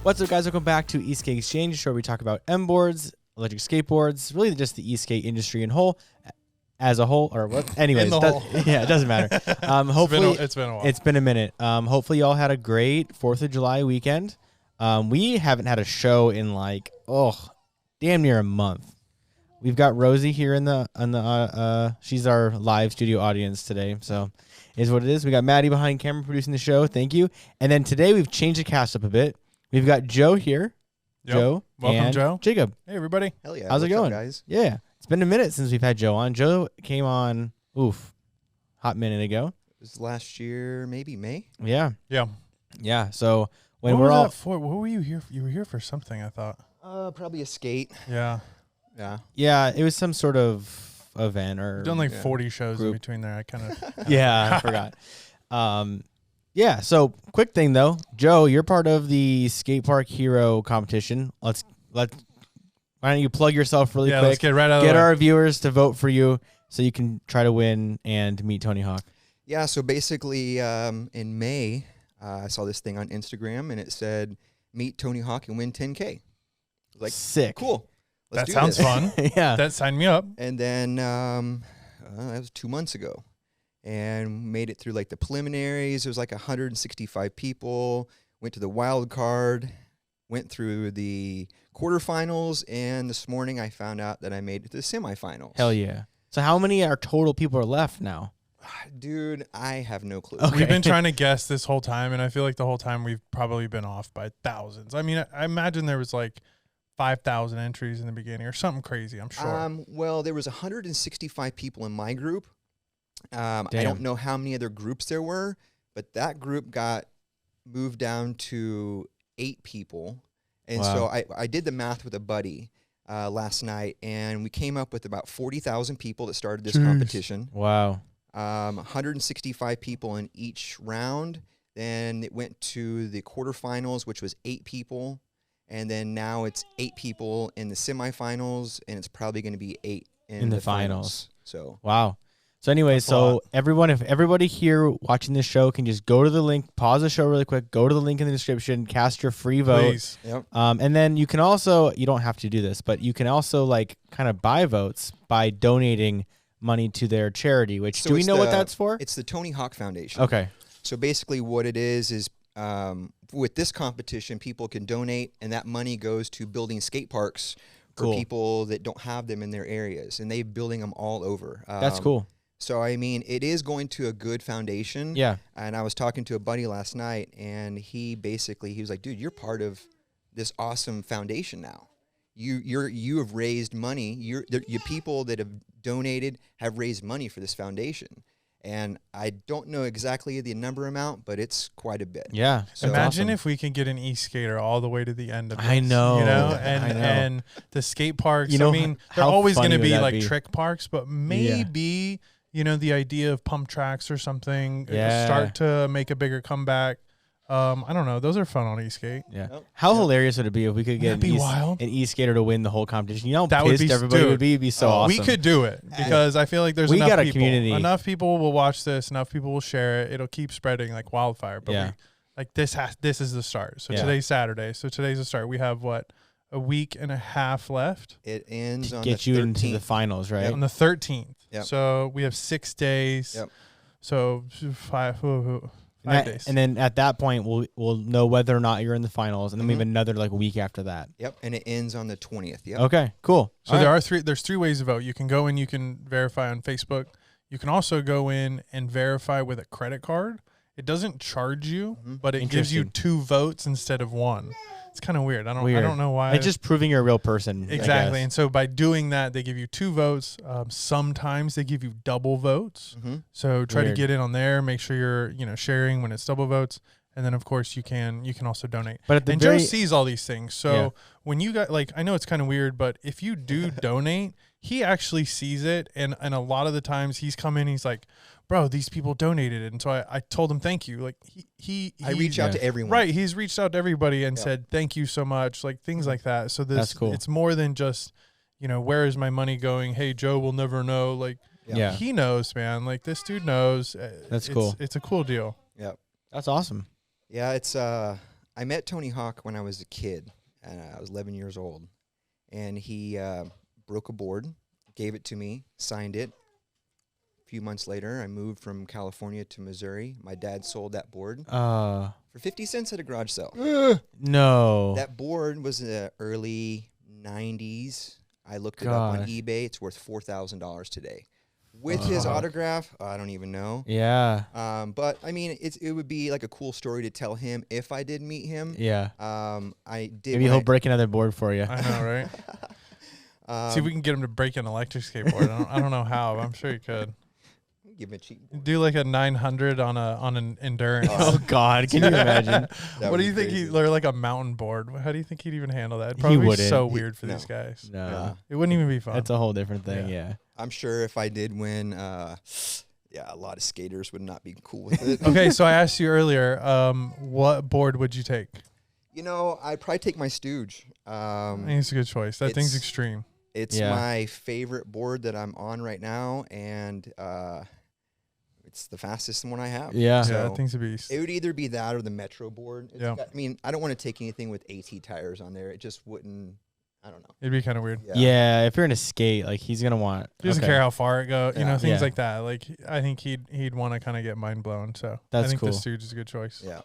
What's up, guys? Welcome back to Esk8Exchange, show where we talk about MBoards, electric skateboards, really just the e-skate industry as a whole, or what? Anyways, yeah, it doesn't matter. Hopefully, it's been a while. It's been a minute. Hopefully, y'all had a great 4th of July weekend. We haven't had a show in damn near a month. We've got Rosie here she's our live studio audience today, so is what it is. We got Maddie behind camera producing the show. Thank you. And then today we've changed the cast up a bit. We've got Joe here. Yep. Joe. Welcome, and Joe. Jacob. Hey, everybody. Hell yeah. How's it going, guys? Yeah. It's been a minute since we've had Joe on. Joe came on, hot minute ago. It was last year, maybe May. Yeah. Yeah. Yeah. So when what we're was all that for? What were you here? You were here for something, I thought. Probably a skate. Yeah. Yeah. Yeah, it was some sort of event or You've done 40 shows group. in between there. I kind of. Yeah, I forgot. Yeah, so quick thing though. Joe, you're part of the Skatepark Hero competition. Why don't you plug yourself really quick? Let's get right out of the way. Get our viewers to vote for you so you can try to win and meet Tony Hawk. Yeah, so basically in May, I saw this thing on Instagram and it said, meet Tony Hawk and win 10K. Like, sick. Cool. That sounds fun. Yeah. That signed me up. And then that was 2 months ago. And made it through like the preliminaries. It was like 165 people. Went to the wild card. Went through the quarterfinals. And this morning I found out that I made it to the semifinals. Hell yeah. So how many total people are left now? Dude, I have no clue. Okay. We've been trying to guess this whole time, and I feel like the whole time we've probably been off by thousands. I mean, I imagine there was like 5,000 entries in the beginning or something crazy, I'm sure. Well, there was 165 people in my group. I don't know how many other groups there were, but that group got moved down to 8 people. And so I did the math with a buddy last night, and we came up with about 40,000 people that started this competition. Wow. 165 people in each round. Then it went to the quarterfinals, which was 8 people. And then now it's 8 people in the semifinals, and it's probably going to be 8 in the finals. So wow. So anyway, if everybody here watching this show can just go to the link, pause the show really quick, go to the link in the description, cast your free vote. Please. Yep. And then you can also, you don't have to do this, but you can also kind of buy votes by donating money to their charity, which do we know what that's for? It's the Tony Hawk Foundation. Okay. So basically what it is with this competition, people can donate, and that money goes to building skate parks for people that don't have them in their areas, and they're building them all over. That's cool. So, I mean, it is going to a good foundation. Yeah. And I was talking to a buddy last night, and he was like, dude, you're part of this awesome foundation now. You have raised money. Your people that have donated have raised money for this foundation. And I don't know exactly the number amount, but it's quite a bit. Yeah. So imagine if we can get an e-skater all the way to the end of this. I know. And the skate parks, I mean, they're always going to be like be? trick parks, but maybe, the idea of pump tracks or something start to make a bigger comeback. I don't know. Those are fun on Esk8. Yeah. How hilarious would it be if we could get an e-skater to win the whole competition? You know how pissed everybody would be? It'd be so awesome. We could do it because I feel like there's enough people. Community. Enough people will watch this. Enough people will share it. It'll keep spreading like wildfire. But this is the start. So today's Saturday. So today's the start. We have a week and a half left. It ends on the 13th. Get you into the finals, right? On the 13th. Yep. So we have 6 days. Yep. So 5 days. And then at that point, we'll know whether or not you're in the finals, and then we have another week after that. Yep, and it ends on the 20th. Yep. Okay, cool. So there's 3 ways to vote. You can go in, you can verify on Facebook. You can also go in and verify with a credit card. It doesn't charge you, but it gives you 2 votes instead of 1. It's kind of weird. I don't know why. It's just proving you're a real person. Exactly. And so by doing that, they give you 2 votes. Sometimes they give you double votes. So try to get in on there. Make sure you're sharing when it's double votes. And then of course you can also donate. But Joe sees all these things. So when you got I know it's kind of weird, but if you do donate, he actually sees it. And a lot of the times he's come in, he's like, bro, these people donated it. And so I told him, thank you. Like I reach out to everyone. Right. He's reached out to everybody and said, thank you so much. Like things like that. So that's cool. It's more than just, where is my money going? Hey, Joe will never know. He knows, man. Like this dude knows. That's cool. It's a cool deal. Yep. That's awesome. Yeah. It's, I met Tony Hawk when I was a kid. I was 11 years old, and he broke a board, gave it to me, signed it. A few months later, I moved from California to Missouri. My dad sold that board for 50 cents at a garage sale. No. That board was in the early 90s. I looked it up on eBay. It's worth $4,000 today. With his autograph, I don't even know. Yeah. But I mean, it would be like a cool story to tell him if I did meet him. Yeah. I did. Maybe he'll break another board for you. I know, right? See if we can get him to break an electric skateboard. I don't know how, but I'm sure you could. Give him a cheat board. Do like a 900 on an endurance. Oh God, can you imagine? What do you think or like a mountain board? How do you think he'd even handle that? It'd probably be so weird for these guys. No. It wouldn't even be fun. That's a whole different thing. Yeah. I'm sure if I did win, a lot of skaters would not be cool with it. Okay, so I asked you earlier, what board would you take? You know, I'd probably take my Stooge. I think it's a good choice. That thing's extreme. It's my favorite board that I'm on right now, and it's the fastest one I have. Yeah. So that thing's a beast. It would either be that or the Metro board. Yeah. I mean, I don't want to take anything with AT tires on there. It just wouldn't. I don't know. It'd be kind of weird. Yeah, if you're in a skate, like he's gonna want. He doesn't care how far it goes. You know, things Yeah. like that. Like I think he'd want to kind of get mind blown. So That's I think cool. the Stooge is a good choice. Yeah.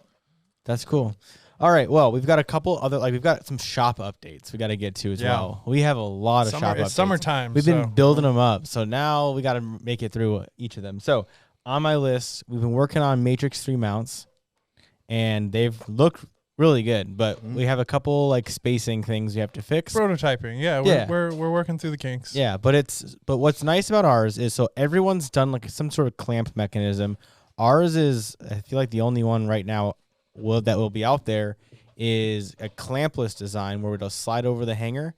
That's cool. All right. Well, we've got a couple other, we've got some shop updates we got to get to as well. We have a lot of shop updates. It's summertime. We've been building them up. So now we got to make it through each of them. So on my list, we've been working on Matrix 3 mounts, and they've looked really good, but we have a couple like spacing things we have to fix. Prototyping. We're working through the kinks. Yeah, but what's nice about ours is so everyone's done like some sort of clamp mechanism. Ours is, I feel like the only one right now that will be out there is a clampless design where it'll slide over the hanger,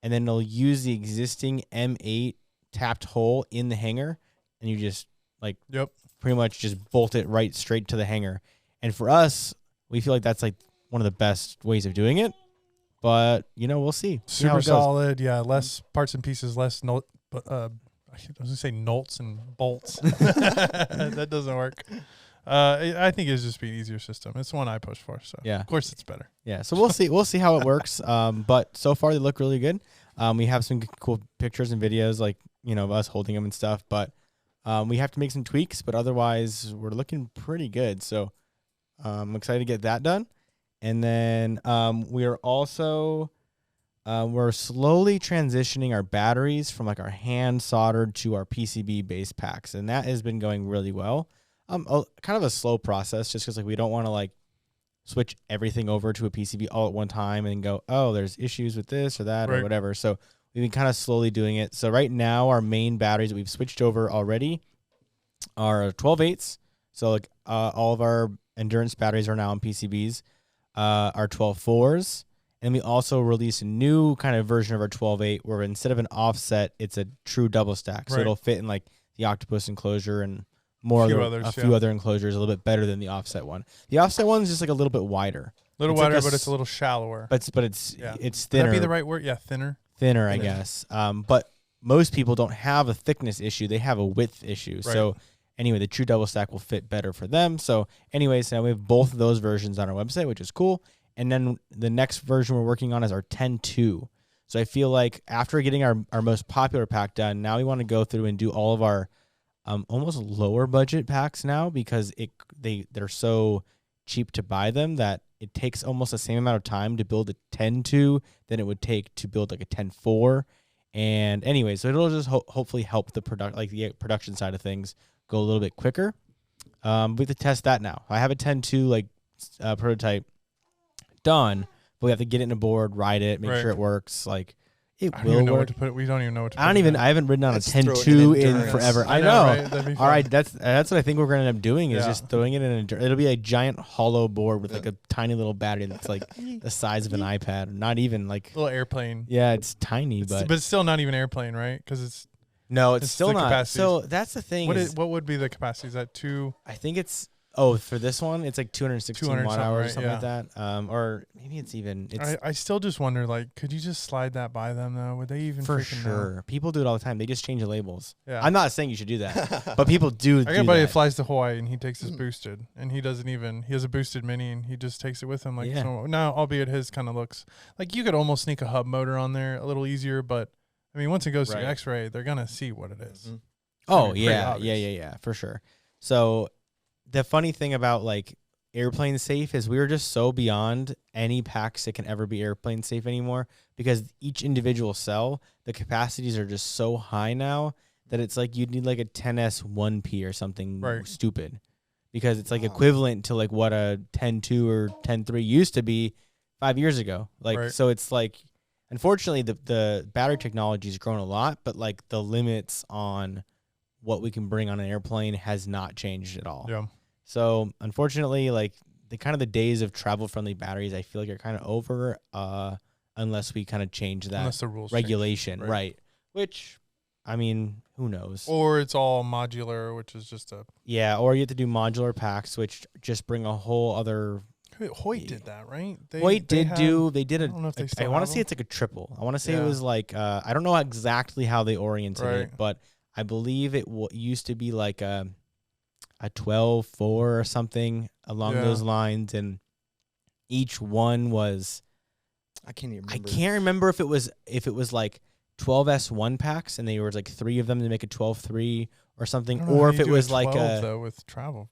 and then it'll use the existing M8 tapped hole in the hanger, and you just pretty much just bolt it right straight to the hanger. And for us, we feel like that's like one of the best ways of doing it. But we'll see. Super solid. Yeah, less parts and pieces, less I was gonna say nolts and bolts. That doesn't work. I think it's just be an easier system. It's the one I push for. So of course it's better. Yeah. So we'll see. We'll see how it works. But so far they look really good. We have some cool pictures and videos, like of us holding them and stuff. But we have to make some tweaks. But otherwise, we're looking pretty good. So I'm excited to get that done. And then we are also we're slowly transitioning our batteries from like our hand soldered to our PCB base packs, and that has been going really well. Kind of a slow process, just because like we don't want to like switch everything over to a PCB all at one time and go, oh, there's issues with this or that or whatever. So we've been kind of slowly doing it. So right now our main batteries that we've switched over already are 12/8. So like all of our endurance batteries are now on PCBs. Our 12/4s, and we also released a new kind of version of our 12/8 where instead of an offset, it's a true double stack. So it'll fit in like the octopus enclosure and a few other enclosures a little bit better than the offset one. The offset one is just like a little bit wider. A little wider, but it's a little shallower. But it's thinner. Would that be the right word? Yeah, thinner. Thinner, I guess. But most people don't have a thickness issue; they have a width issue. Right. So anyway, the true double stack will fit better for them. So anyways, now we have both of those versions on our website, which is cool. And then the next version we're working on is our 10.2. So I feel like after getting our most popular pack done, now we want to go through and do all of our almost lower budget packs now, because they're so cheap to buy them that it takes almost the same amount of time to build a 10.2 than it would take to build like a 10.4. And anyway, so it'll just hopefully help the production side of things go a little bit quicker. We have to test that now. I have a 10.2 prototype done, but we have to get it in a board, ride it, make sure it works. Like it will work. We don't even know what to put. I haven't ridden on a 10.2 in forever. I know. Right? All right, that's what I think we're gonna end up doing is just throwing it in it'll be a giant hollow board with like a tiny little battery that's like the size of an iPad, not even like a little airplane. Yeah, it's tiny, but it's still not even airplane, right? Because it's still not. Capacity. So that's the thing. What would be the capacity? Is that 2? I think it's Oh, for this one, it's like 216 watt hours or something right, like that. Or maybe it's even. It's I still just wonder, like, could you just slide that by them though? Would they even for freaking sure. know? People do it all the time. They just change the labels. Yeah. I'm not saying you should do that, but people do. I got a buddy that flies to Hawaii and he takes his boosted, and he has a boosted mini and he just takes it with him. Like, so now, albeit his kind of looks like you could almost sneak a hub motor on there a little easier, but I mean, once it goes to X-ray, they're gonna see what it is. Oh yeah, for sure. So the funny thing about like airplane safe is we were just so beyond any packs that can ever be airplane safe anymore, because each individual cell, the capacities are just so high now that it's like you'd need like a 10S 1P or something stupid, because it's like equivalent to like what a 10.2 or 10.3 used to be 5 years ago. Like, so it's like, unfortunately the battery technology has grown a lot, but like the limits on what we can bring on an airplane has not changed at all. Yeah. So unfortunately, like the days of travel friendly batteries, I feel like are kind of over, unless we kind of change that unless the rules regulation, change, right? Which, I mean, who knows? Or it's all modular, which is just a or you have to do modular packs, which just bring a whole other. Hoyt did that, right? Hoyt did a. I don't know if they still I want to say it's like a triple. I want to say it was like I don't know exactly how they oriented it, but I believe it used to be like a 12.4 or something along those lines, and each one was. I can't even remember. I can't remember if it was like 12S1 packs, and there was like 3 of them to make a 12.3 or something, or if it was like a though with travel.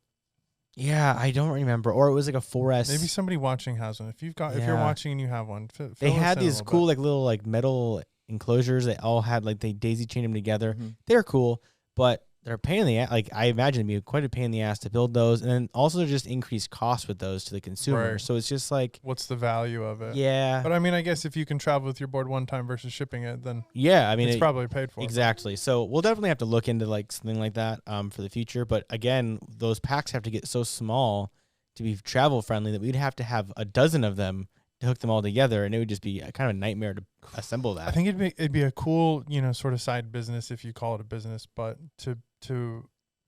Yeah, I don't remember, or it was like a 4S. Maybe somebody watching has one. If you're watching and you have one, they had these cool like little like metal enclosures that all had like they daisy chained them together. They're cool, but they're a pain in the ass. Like I imagine it'd be quite a pain in the ass to build those, and then also just increased cost with those to the consumer. So it's just like, what's the value of it? Yeah, but I mean, I guess if you can travel with your board one time versus shipping it, then I mean, it's probably paid for. Exactly. So we'll definitely have to look into like something like that for the future. But again, those packs have to get so small to be travel friendly that we'd have to have a dozen of them to hook them all together, and it would just be kind of a nightmare to assemble that. I think it'd be a cool, sort of side business, if you call it a business, but to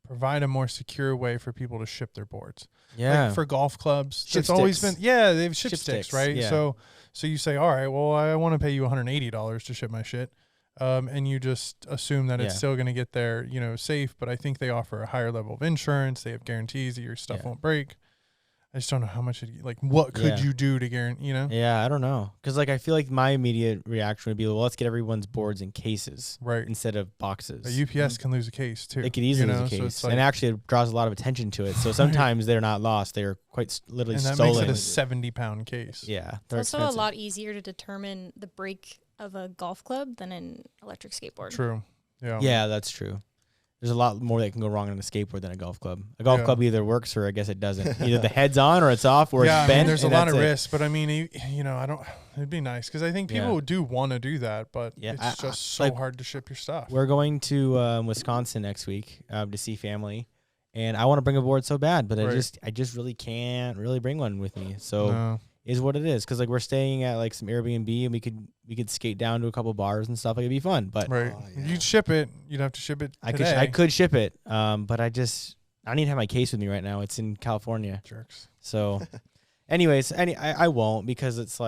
provide a more secure way for people to ship their boards. Yeah. Like for golf clubs, it's always been they've ship sticks, right? Yeah. So you say, all right, well, I want to pay you $180 to ship my shit. And you just assume that it's still going to get there, safe, but I think they offer a higher level of insurance. They have guarantees that your stuff won't break. I just don't know how much what could you do to guarantee, Yeah, I don't know. Because, I feel like my immediate reaction would be, well, let's get everyone's boards in cases instead of boxes. A UPS can lose a case, too. They could easily lose a case. So and actually, it draws a lot of attention to it. So sometimes they're not lost. They're quite literally stolen. And that makes it a 70-pound case. Yeah. It's also expensive. A lot easier to determine the break of a golf club than an electric skateboard. True. Yeah. Yeah, that's true. There's a lot more that can go wrong on a skateboard than a golf club. A golf club either works or I guess it doesn't. Either the head's on or it's off or it's bent. I mean, there's a lot of risk, but I mean, it'd be nice because I think people do want to do that, but it's just so hard to ship your stuff. We're going to Wisconsin next week to see family, and I want to bring a board so bad, but I just really can't really bring one with me. So is what it is, because we're staying at some Airbnb and we could skate down to a couple bars and stuff. It'd be fun, but you'd ship it. You'd have to ship it today. I could ship it, but I need to have my case with me right now. It's in California. Jerks. So, anyways, I won't, because it's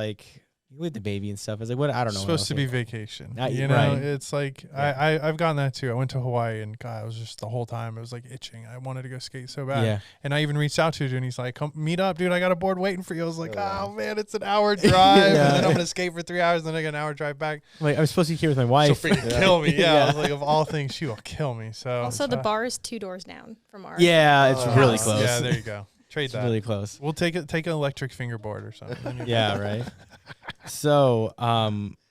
with the baby and stuff. It's what I don't know. It's supposed to be vacation. Right. It's I've gotten that too. I went to Hawaii and God, I was just the whole time it was itching. I wanted to go skate so bad. Yeah. And I even reached out to him and he's like, "Come meet up, dude. I got a board waiting for you." I was like, "Oh man, it's an hour drive, and then I'm gonna skate for 3 hours, and then I got an hour drive back." Wait, I was supposed to be here with my wife. She'll freaking kill me. Yeah. I was like, of all things, she will kill me. So also the bar is 2 doors down from ours. Yeah, it's really close. Yeah, there you go. Trade it's that. Really close. We'll take an electric fingerboard or something. Yeah, right. So,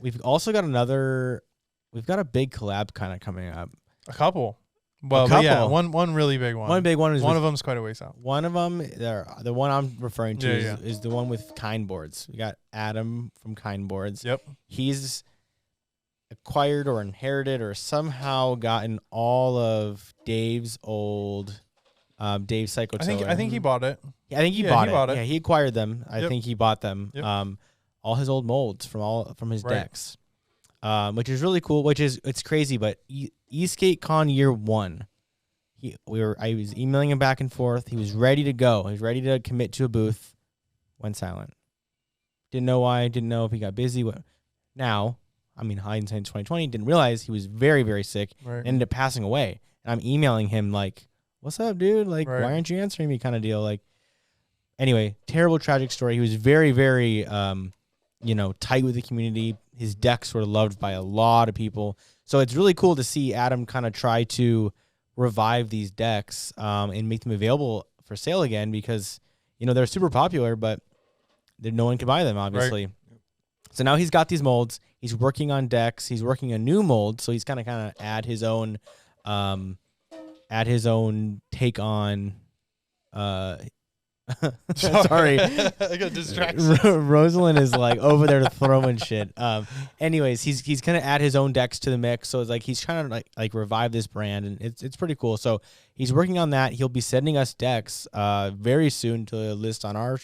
we've also got a big collab kind of coming up. A couple. Well, yeah, one really big one. One big one is one of them's quite a ways out. One of them, the one I'm referring to is the one with Kind Boards. We got Adam from Kind Boards. Yep. He's acquired or inherited or somehow gotten all of Dave's old Dave Psycho. I think he bought it. Yeah, I think he bought it. Yeah, he acquired them. I Yep. think he bought them. Yep. All his old molds from his decks, which is really cool. It's crazy. But Esk8Con year 1, I was emailing him back and forth. He was ready to go. He was ready to commit to a booth. Went silent. Didn't know why. Didn't know if he got busy. Now, I mean, hindsight 2020, didn't realize he was very, very sick. Right. Ended up passing away. And I'm emailing him like, "What's up, dude? Like, Right. why aren't you answering me?" Kind of deal. Like, anyway, terrible, tragic story. He was very, very, tight with the community. His decks were loved by a lot of people. So it's really cool to see Adam kind of try to revive these decks and make them available for sale again because, they're super popular, but no one can buy them, obviously. Right. So now he's got these molds. He's working on decks. He's working a new mold. So he's kind of add his own take on. Sorry, I got distracted. Rosalind is like over there throwing shit. Anyways, he's gonna add his own decks to the mix. So it's like he's trying to like revive this brand, and it's pretty cool. So he's working on that. He'll be sending us decks very soon to list on our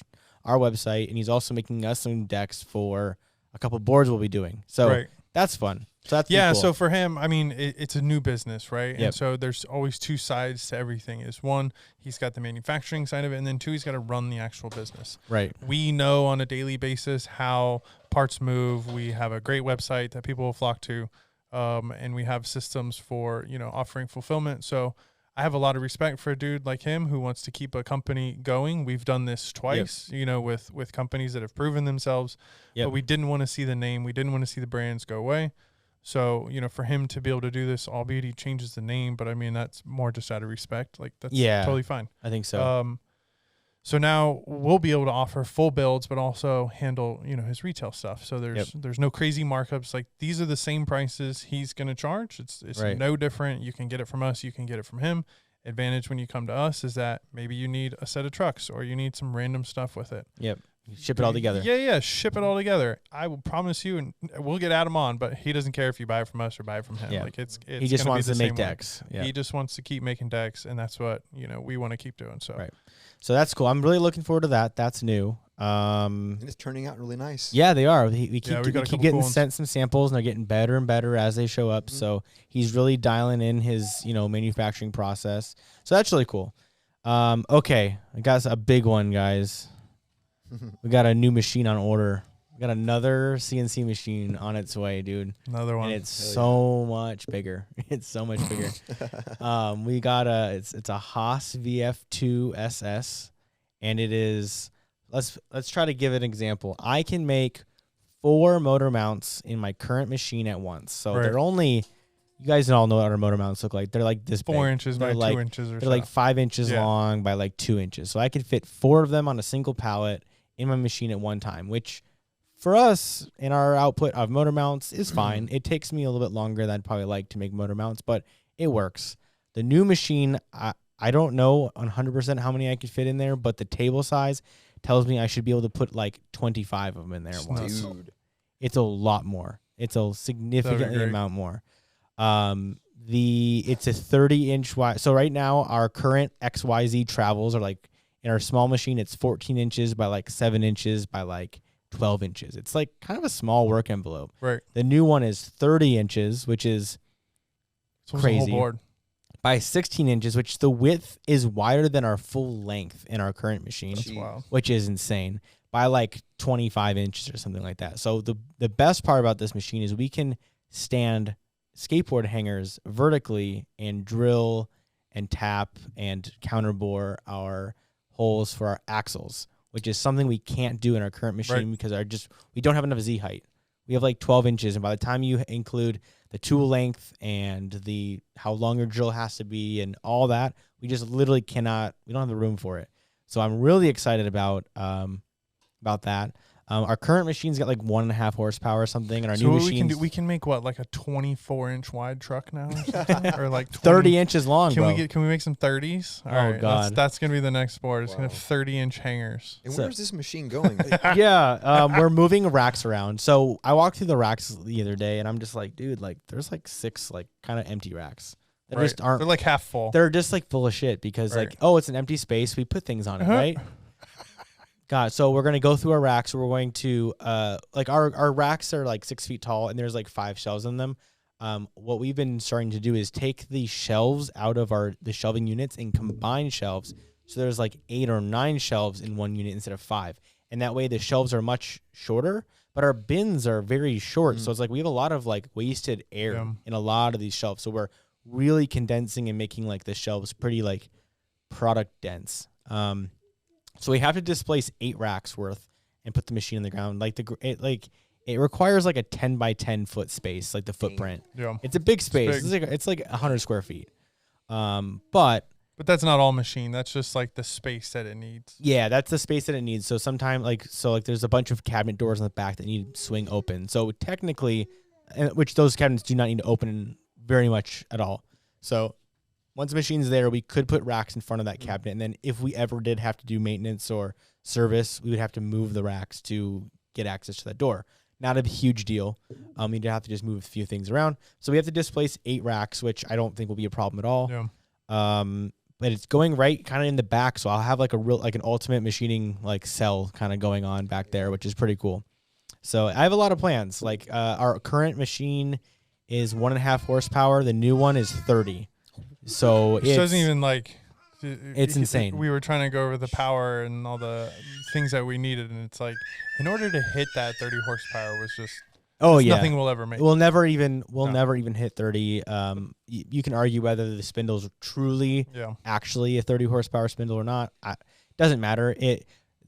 website, and he's also making us some decks for a couple boards we'll be doing. So that's fun. So that's cool. So for him, I mean, it's a new business, right? Yep. And so there's always two sides to everything. Is one, he's got the manufacturing side of it, and then two, he's got to run the actual business. Right. We know on a daily basis how parts move. We have a great website that people will flock to, and we have systems for offering fulfillment. So I have a lot of respect for a dude like him who wants to keep a company going. We've done this twice, with companies that have proven themselves, but we didn't want to see the name. We didn't want to see the brands go away. So, for him to be able to do this, albeit he changes the name, but I mean, that's more just out of respect. Like, that's totally fine. I think so. So now we'll be able to offer full builds, but also handle, his retail stuff. So there's no crazy markups. Like, these are the same prices he's going to charge. It's no different. You can get it from us. You can get it from him. Advantage when you come to us is that maybe you need a set of trucks or you need some random stuff with it. Yep. Ship it all together. Yeah. Ship it all together. I will promise you, and we'll get Adam on, but he doesn't care if you buy it from us or buy it from him. Yeah. Like it's he just wants to make decks. Yeah. He just wants to keep making decks, and that's what we want to keep doing. So So that's cool. I'm really looking forward to that. That's new. And it's turning out really nice. Yeah, they are. We keep getting cool sent some samples, and they're getting better and better as they show up. Mm-hmm. So he's really dialing in his manufacturing process. So that's really cool. Okay, I got a big one, guys. We got a new machine on order. We got another CNC machine on its way, dude. Another one. And it's so much bigger. It's so much bigger. We got it's a Haas VF2 SS, and it is. Let's try to give it an example. I can make 4 motor mounts in my current machine at once. So they're only. You guys all know what our motor mounts look like. They're like this 4 big. inches by 2 inches or so. They're like 5 inches long by like 2 inches. So I could fit 4 of them on a single pallet in my machine at one time, which for us in our output of motor mounts is fine. It takes me a little bit longer than I'd probably like to make motor mounts, but it works. The new machine, I don't know 100% how many I could fit in there, but the table size tells me I should be able to put like 25 of them in there at once. Dude. It's a lot more. It's a significantly amount more. It's a 30-inch wide. So right now our current XYZ travels are like in our small machine. It's 14 inches by like 7 inches by like 12 inches. It's like kind of a small work envelope. Right. The new one is 30 inches, which is crazy. The whole board. By 16 inches, which the width is wider than our full length in our current machine, which is insane, by like 25 inches or something like that. So the best part about this machine is we can stand skateboard hangers vertically and drill and tap and counterbore our holes for our axles, which is something we can't do in our current machine because we don't have enough Z height. We have like 12 inches, and by the time you include the tool length and how long your drill has to be and all that, we just literally cannot. We don't have the room for it. So I'm really excited about that. Our current machine's got like 1.5 horsepower or something, and our new machine. We can make what, like a 24-inch wide truck now, or something, or like 30 inches long. Can we make some 30s? All right, God, that's gonna be the next board. It's gonna have 30-inch hangers. And where's this machine going? We're moving racks around. So I walked through the racks the other day, and I'm just like, dude, like there's like 6 like kind of empty racks that just aren't. They're like half full. They're just like full of shit because it's an empty space. We put things on it, right? God, so we're gonna go through our racks. We're going to our racks are like 6 feet tall, and there's like 5 shelves in them. what we've been starting to do is take the shelves out of the shelving units and combine shelves. So there's like 8 or 9 shelves in one unit instead of 5. And that way the shelves are much shorter, but our bins are very short. So it's like we have a lot of like wasted air in a lot of these shelves. So we're really condensing and making like the shelves pretty like product dense. So we have to displace 8 racks worth and put the machine on the ground. Like it requires like a 10 by 10 foot space, like the footprint. Yeah. It's a big space. It's like 100 square feet. But that's not all machine. That's just like the space that it needs. Yeah, that's the space that it needs. So sometimes like there's a bunch of cabinet doors in the back that need to swing open. So technically, which those cabinets do not need to open very much at all. So once the machine's there, we could put racks in front of that cabinet. And then if we ever did have to do maintenance or service, we would have to move the racks to get access to that door. Not a huge deal. We'd have to just move a few things around. So we have to displace 8 racks, which I don't think will be a problem at all. Yeah. But it's going right kind of in the back. So I'll have like an ultimate machining like cell kind of going on back there, which is pretty cool. So I have a lot of plans. Like our current machine is 1.5 horsepower. The new one is 30. So it doesn't even like. It's insane. We were trying to go over the power and all the things that we needed, and it's like in order to hit that 30 horsepower was just nothing we'll ever make. We'll never even hit 30. You can argue whether the spindle's truly actually a 30 horsepower spindle or not. Doesn't matter.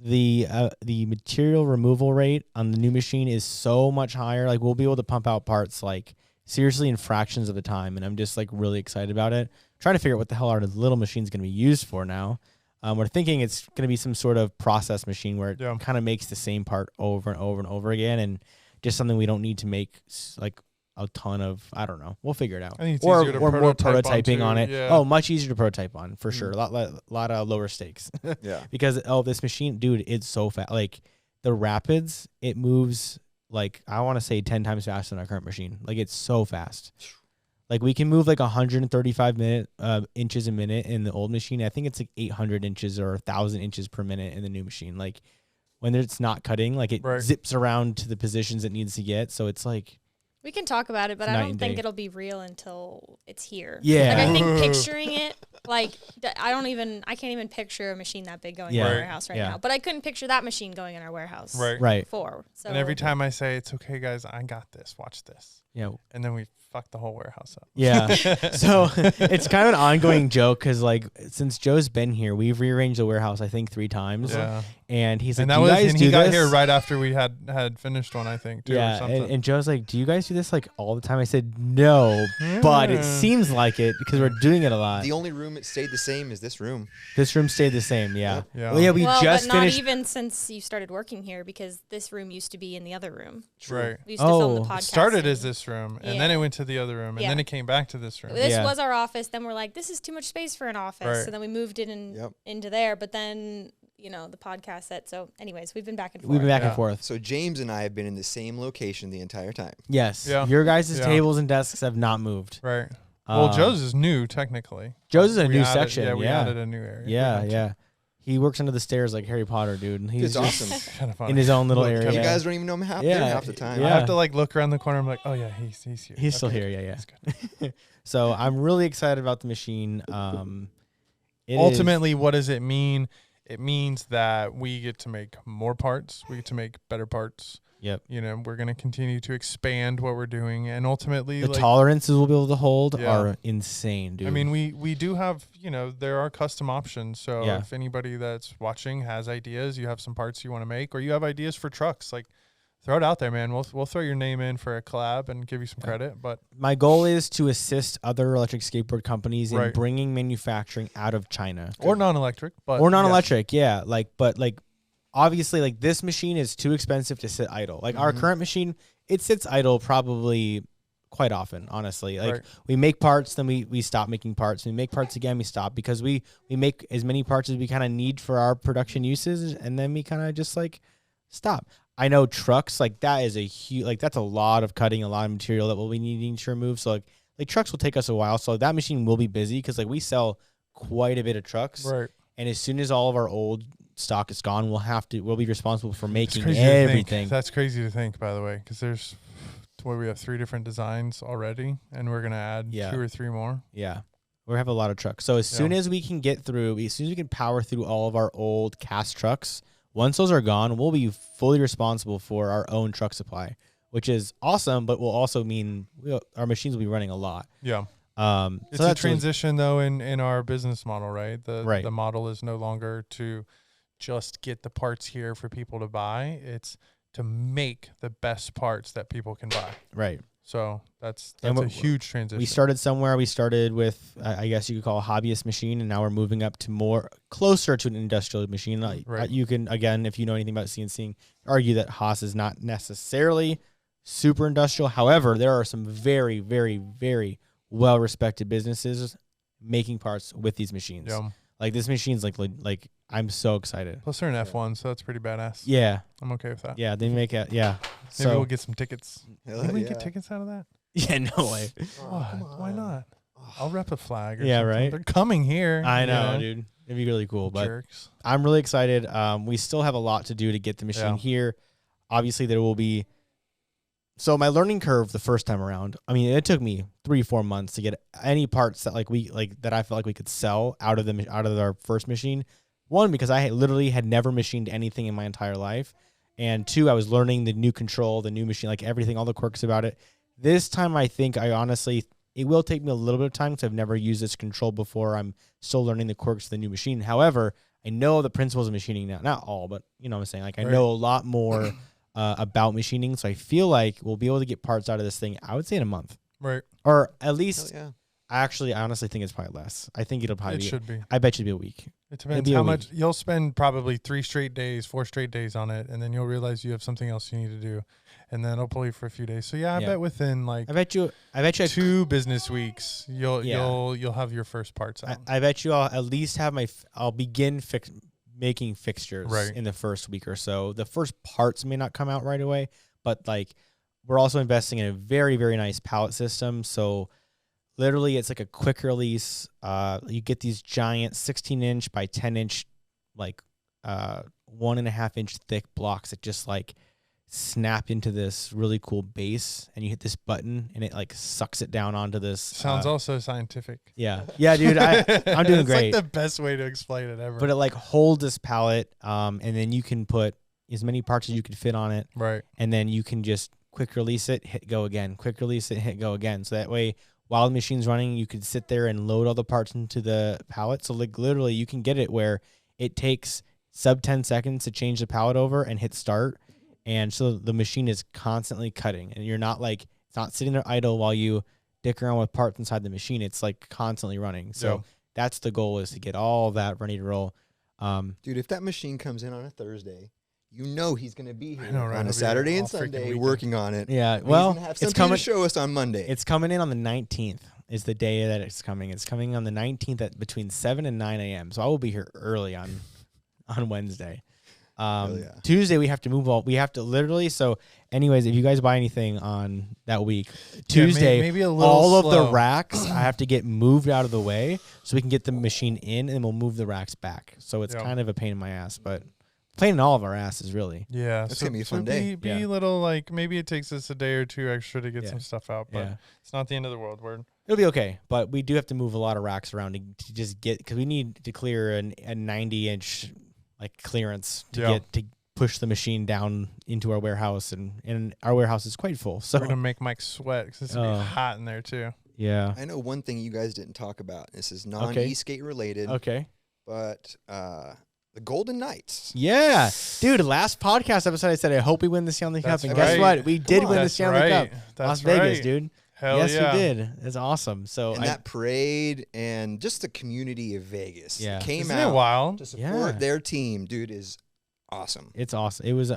The material removal rate on the new machine is so much higher. Like we'll be able to pump out parts like seriously in fractions of the time, and I'm just like really excited about it. Trying to figure out what the hell our little machine's going to be used for now. We're thinking it's going to be some sort of process machine where it kind of makes the same part over and over and over again, and just something we don't need to make like a ton of. I don't know. We'll figure it out. I think it's or easier to more prototyping on it. Yeah. Oh, much easier to prototype on for sure. A lot of lower stakes. Yeah. Because this machine, dude, it's so fast. Like the Rapids, it moves like I want to say 10 times faster than our current machine. Like it's so fast. Like we can move like 135 inches a minute in the old machine. I think it's like 800 inches or 1,000 inches per minute in the new machine. Like when it's not cutting, like it zips around to the positions it needs to get. So it's like we can talk about it, but I don't think it'll be real until it's here. Yeah, like I think picturing it, like I can't even picture a machine that big going in our warehouse right now. But I couldn't picture that machine going in our warehouse before. So. And every time I say it's okay, guys, I got this. Watch this. Yeah, and then we fuck the whole warehouse up. Yeah. So it's kind of an ongoing joke because like since Joe's been here, we've rearranged the warehouse I think 3 times. Yeah. And he's like, and that do you was, guys and do he got this? here right after we had finished one, I think, too. Yeah. Or something. And Joe's like, do you guys do this like all the time? I said no, but it seems like it because we're doing it a lot. The only room that stayed the same is this room. This room stayed the same. Yeah. Yeah. Well, we just but finished. Not even since you started working here because this room used to be in the other room. Right. We used to film the podcast. It started as this room, and then it went to the other room, and then it came back to this room. This was our office. Then we're like, this is too much space for an office. Right. So then we moved it into there. But then, the podcast set. So anyways, we've been back and forth. We've been back and forth. So James and I have been in the same location the entire time. Yes. Yeah. Your guys' tables and desks have not moved. Right. Well, Joe's is new, technically. Joe's is a new section. Yeah, we added a new area. Yeah. He works under the stairs like Harry Potter, dude. He's awesome. Kind of funny. In his own little area. You guys don't even know him there half the time. Yeah. I have to like look around the corner. I'm like, oh yeah, he's here. He's still here. Yeah. That's good. So I'm really excited about the machine. Ultimately, what does it mean? It means that we get to make more parts. We get to make better parts. Yep. We're going to continue to expand what we're doing, and ultimately the tolerances we'll be able to hold are insane, dude. I mean, we do have, there are custom options. So if anybody that's watching has ideas, you have some parts you want to make, or you have ideas for trucks, like throw it out there, man. We'll throw your name in for a collab and give you some credit. But my goal is to assist other electric skateboard companies in bringing manufacturing out of China or non-electric, Yeah, obviously, like this machine is too expensive to sit idle. Like our current machine, it sits idle probably quite often, honestly. Like we make parts, then we stop making parts. We make parts again, we stop because we make as many parts as we kind of need for our production uses, and then we kind of just like stop. I know trucks, like that is a huge, like that's a lot of cutting, a lot of material that we'll be needing to remove. So like trucks will take us a while. So that machine will be busy because like we sell quite a bit of trucks. Right. And as soon as all of our old stock is gone, we'll be responsible for making everything. That's crazy to think, by the way, because there's to where we have 3 different designs already, and we're gonna add 2 or 3 more. Yeah, we have a lot of trucks. So as soon as we can get through, as soon as we can power through all of our old cast trucks, once those are gone, we'll be fully responsible for our own truck supply, which is awesome, but will also mean our machines will be running a lot. Yeah. It's so a transition though in our business model, right? The model is no longer to just get the parts here for people to buy. It's to make the best parts that people can buy. Right. So that's a huge transition. We started somewhere. We started with, I guess you could call a hobbyist machine, and now we're moving up to closer to an industrial machine. Right. You can, again, if you know anything about CNC, argue that Haas is not necessarily super industrial. However, there are some very, very, very well-respected businesses making parts with these machines. Yeah. Like this machine's like I'm so excited. Plus they're an F1, so that's pretty badass. Yeah. I'm okay with that. Yeah, they make it. Yeah. Maybe we'll get some tickets. Maybe we get tickets out of that? Yeah, no way. Why not? I'll rep a flag. Or yeah, something. right. They're coming here. I know, dude. It'd be really cool. But jerks. I'm really excited. We still have a lot to do to get the machine here. Obviously, there will be. So my learning curve the first time around, I mean, it took me 3-4 months to get any parts that that I felt like we could sell out of our first machine. 1, because I literally had never machined anything in my entire life, and 2, I was learning the new control, the new machine, like everything, all the quirks about it. This time, I think it will take me a little bit of time because I've never used this control before. I'm still learning the quirks of the new machine. However, I know the principles of machining now. Not all, but you know what I'm saying. Like I know a lot more about machining, so I feel like we'll be able to get parts out of this thing, I would say in a month. Right. Or at least, I honestly think it's probably less. I think it'll probably should be. I bet you it'll be a week. It depends how much. You'll spend probably 3 straight days, 4 straight days on it, and then you'll realize you have something else you need to do, and then it'll pull you for a few days. So I bet within I bet you 2 business weeks you'll have your first parts out. I bet you I'll at least have I'll begin making fixtures in the first week or so. The first parts may not come out right away, but we're also investing in a very, very nice pallet system. So literally it's like a quick release. You get these giant 16-inch by 10-inch, 1.5-inch thick blocks that just snap into this really cool base, and you hit this button and it sucks it down onto this. Sounds also scientific. Yeah, dude, I'm doing great. It's the best way to explain it ever. But it holds this pallet, and then you can put as many parts as you can fit on it. Right. And then you can just quick release it, hit go again, quick release it, hit go again. So that way, while the machine's running, you could sit there and load all the parts into the pallet. So literally you can get it where it takes sub 10 seconds to change the pallet over and hit start. And so the machine is constantly cutting, and you're not it's not sitting there idle while you dick around with parts inside the machine. It's constantly running. So that's the goal, is to get all of that ready to roll. Dude, if that machine comes in on a Thursday, he's going to be here on a Saturday and Sunday working on it. Yeah, well, it's coming to show us on Monday. It's coming in on the 19th is the day that it's coming. It's coming on the 19th at between 7 and 9 a.m. So I will be here early on Wednesday. Tuesday we have to move we have to literally. So anyways, if you guys buy anything on that week, Tuesday, maybe a all slow. Of the racks I have to get moved out of the way so we can get the machine in, and we'll move the racks back. So it's kind of a pain in my ass, but pain in all of our asses, really. Yeah, it's gonna be a fun day. Be a little maybe it takes us a day or 2 extra to get some stuff out, but it's not the end of the world. It'll be okay, but we do have to move a lot of racks around to just get, because we need to clear a 90-inch clearance to get to push the machine down into our warehouse, and our warehouse is quite full. So we're gonna make Mike sweat because it's gonna be hot in there too. Yeah, I know one thing you guys didn't talk about. This is non-Esk8 related. Okay, but the Golden Knights. Yeah, dude. Last podcast episode, I said I hope we win the Stanley Cup, and guess what? We did win the Stanley Cup. Las Vegas, dude. Hell yes, yeah. you did. It's awesome. So and that parade and just the community of Vegas came Isn't out it wild? to support their team, dude, is awesome. It's awesome. It was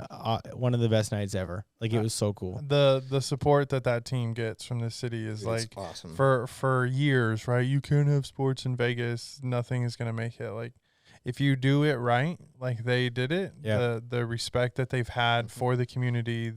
one of the best nights ever. It was so cool. The support that team gets from the city is awesome. For years, right? You can't have sports in Vegas. Nothing is gonna make it. If you do it right, like they did it, the respect that they've had for the community,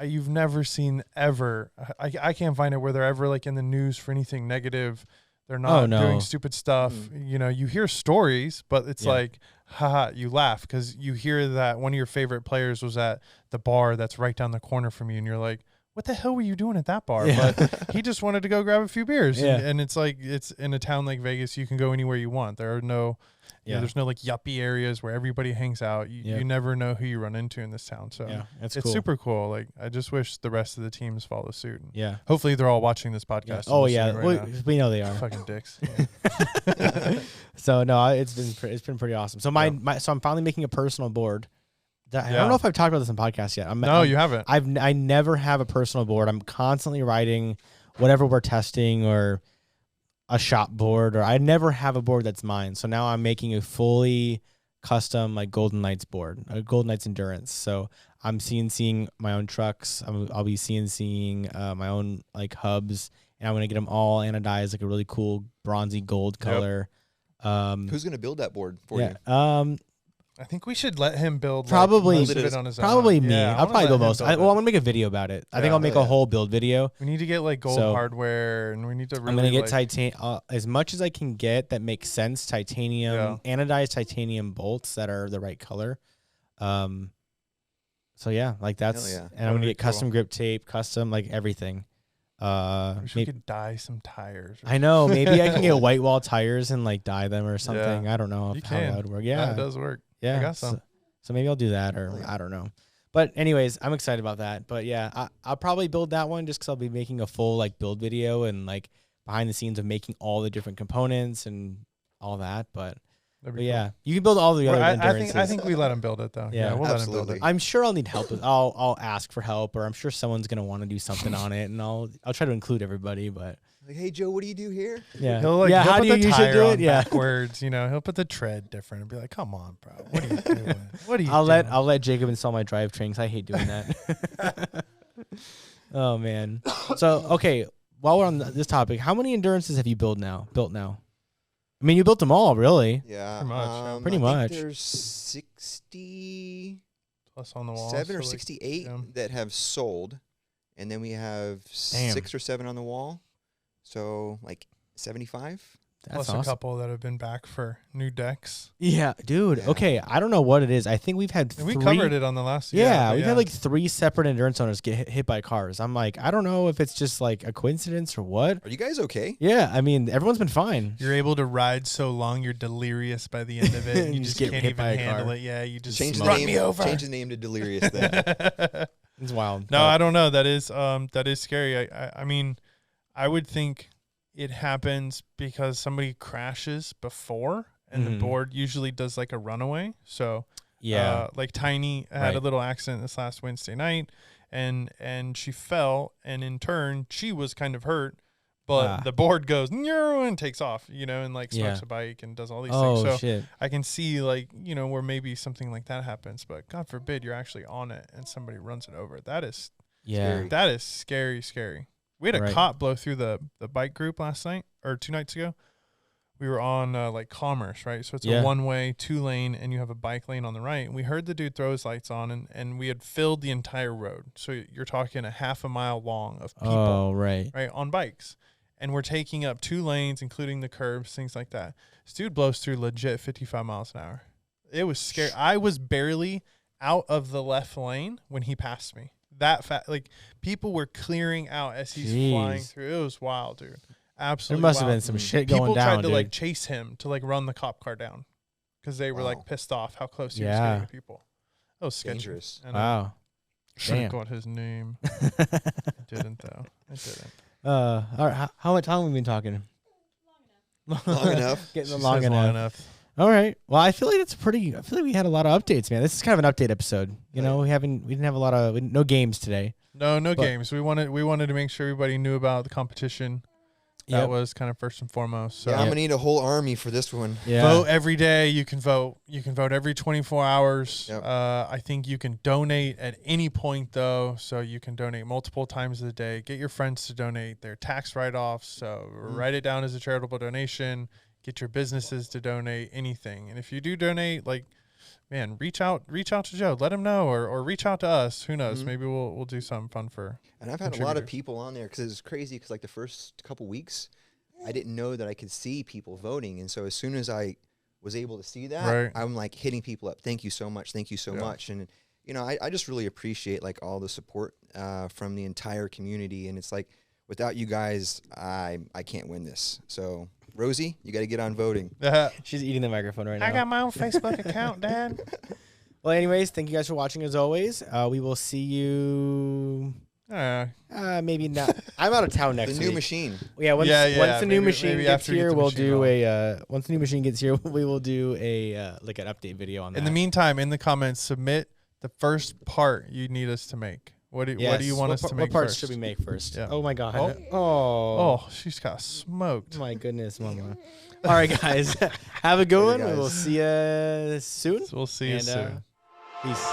you've never seen ever. I can't find it where they're ever in the news for anything negative. They're not doing stupid stuff. You know, you hear stories, but it's like, haha, you laugh because you hear that one of your favorite players was at the bar that's right down the corner from you, and you're like, what the hell were you doing at that bar? Yeah. But he just wanted to go grab a few beers. Yeah. And it's like, it's in a town like Vegas, you can go anywhere you want. There are no, you know, there's no like yuppie areas where everybody hangs out. You never know who you run into in this town. So it's cool. Super cool. Like, I just wish the rest of the teams follow suit. Yeah. Hopefully they're all watching this podcast. Oh yeah. We know they are. Fucking dicks. So no, it's been pretty awesome. So so I'm finally making a personal board. I don't know if I've talked about this on podcast yet. You haven't. I never have a personal board. I'm constantly writing whatever we're testing or a shop board, or I never have a board that's mine. So now I'm making a fully custom like Golden Knights board, a Golden Knights Endurance. So I'm CNCing my own trucks. I'll be CNCing my own like hubs, and I'm gonna get them all anodized like a really cool bronzy gold color. Who's gonna build that board for you? I think we should let him build probably most of it on his own. Probably me. I'll probably build most. I'm gonna make a video about it. I think I'll make a whole build video. We need to get like gold hardware, and we need to. Really, I'm gonna get titanium as much as I can get that makes sense. Titanium, anodized titanium bolts that are the right color. So yeah, like that's. And I'm gonna get custom grip tape, custom like everything. We could dye some tires. I know. Maybe I can get white wall tires and like dye them or something. I don't know how that would work. Yeah, that does work. Yeah, I got some. So maybe I'll do that, or I don't know. But anyways, I'm excited about that. But yeah, I'll probably build that one just because I'll be making a full like build video and like behind the scenes of making all the different components and all that. But yeah, you can build all the other endurances. I think we let him build it though. Yeah, we'll let him build it. I'm sure I'll need help. I'll ask for help, or I'm sure someone's gonna want to do something on it, and I'll try to include everybody. But like, hey Joe, what do you do here? Yeah, he'll how do you usually do it? Yeah, backwards. You know, he'll put the tread different and be like, "Come on, bro, what are you doing? What are you?" I'll let Jacob install my drivetrain because I hate doing that. Oh man. So okay, while we're on this topic, how many endurances have you built now? I mean, you built them all, really. Yeah, pretty much. There's 60 plus on the wall, 7 or 68 that have sold, and then we have 6 or 7 on the wall. So like 75. That's plus awesome. A couple that have been back for new decks. Yeah, dude. Yeah. Okay, I don't know what it is. I think we've had 3. We covered it on the last. Yeah, we've had like 3 separate endurance owners get hit by cars. I'm like, I don't know if it's just like a coincidence or what. Are you guys okay? Yeah, I mean, everyone's been fine. You're able to ride so long, you're delirious by the end of it. And you just can't even handle it. Yeah, you just run me over. Change the name to Delirious then. It's wild. No, I don't know. That is scary. I mean, I would think it happens because somebody crashes before, and the board usually does like a runaway. So like Tiny had a little accident this last Wednesday night, and she fell, and in turn she was kind of hurt, but the board goes and takes off, you know, and like smokes a bike and does all these things. So shit. I can see like, you know, where maybe something like that happens, but God forbid you're actually on it and somebody runs it over. That is scary. That is scary. We had a cop blow through the bike group last night or 2 nights ago. We were on like Commerce, right? So it's a 1-way, 2-lane, and you have a bike lane on the right. And we heard the dude throw his lights on, and we had filled the entire road. So you're talking a half a mile long of people, right, on bikes. And we're taking up 2 lanes, including the curbs, things like that. This dude blows through legit 55 miles an hour. It was scary. I was barely out of the left lane when he passed me. That like people were clearing out as he's flying through. It was wild, dude. Absolutely. There must have been some shit going down. People tried to like chase him to like run the cop car down because they were like pissed off how close he was getting to people. That was dangerous. Wow. Should have got his name. I didn't though. I didn't. All right. How much time have we been talking? Long enough. Getting long enough. All right. Well, I feel like we had a lot of updates, man. This is kind of an update episode. You know, we didn't have a lot of no games today. No games. We wanted to make sure everybody knew about the competition. That was kind of first and foremost. So I'm gonna need a whole army for this one. Yeah. Vote every day. You can vote. You can vote every 24 hours. Yep. I think you can donate at any point though. So you can donate multiple times a day. Get your friends to donate. They're tax write-offs. So write it down as a charitable donation. Get your businesses to donate anything. And if you do donate, like, man, reach out to Joe. Let him know, or reach out to us. Who knows? Maybe we'll do something fun for. And I've had a lot of people on there because it's crazy. Because like the first couple weeks, I didn't know that I could see people voting. And so as soon as I was able to see that, I'm like hitting people up. Thank you so much. Thank you so much. And, you know, I just really appreciate like all the support from the entire community. And it's like, without you guys, I can't win this. So Rosie, you got to get on voting. She's eating the microphone right now. I got my own Facebook account, Dad. Well, anyways, thank you guys for watching as always. We will see you. Maybe not. I'm out of town next week. The new machine. Yeah, once the new machine gets here, we'll do once the new machine gets here, we will do like an update video on that. In the meantime, in the comments, submit the first part you need us to make. What do you want us to make? What parts first? should we make first? Yeah. Oh my god. Oh, she's got smoked. My goodness, Mama. All right, guys. Have a good one. We will see you soon. We'll see you soon. Peace.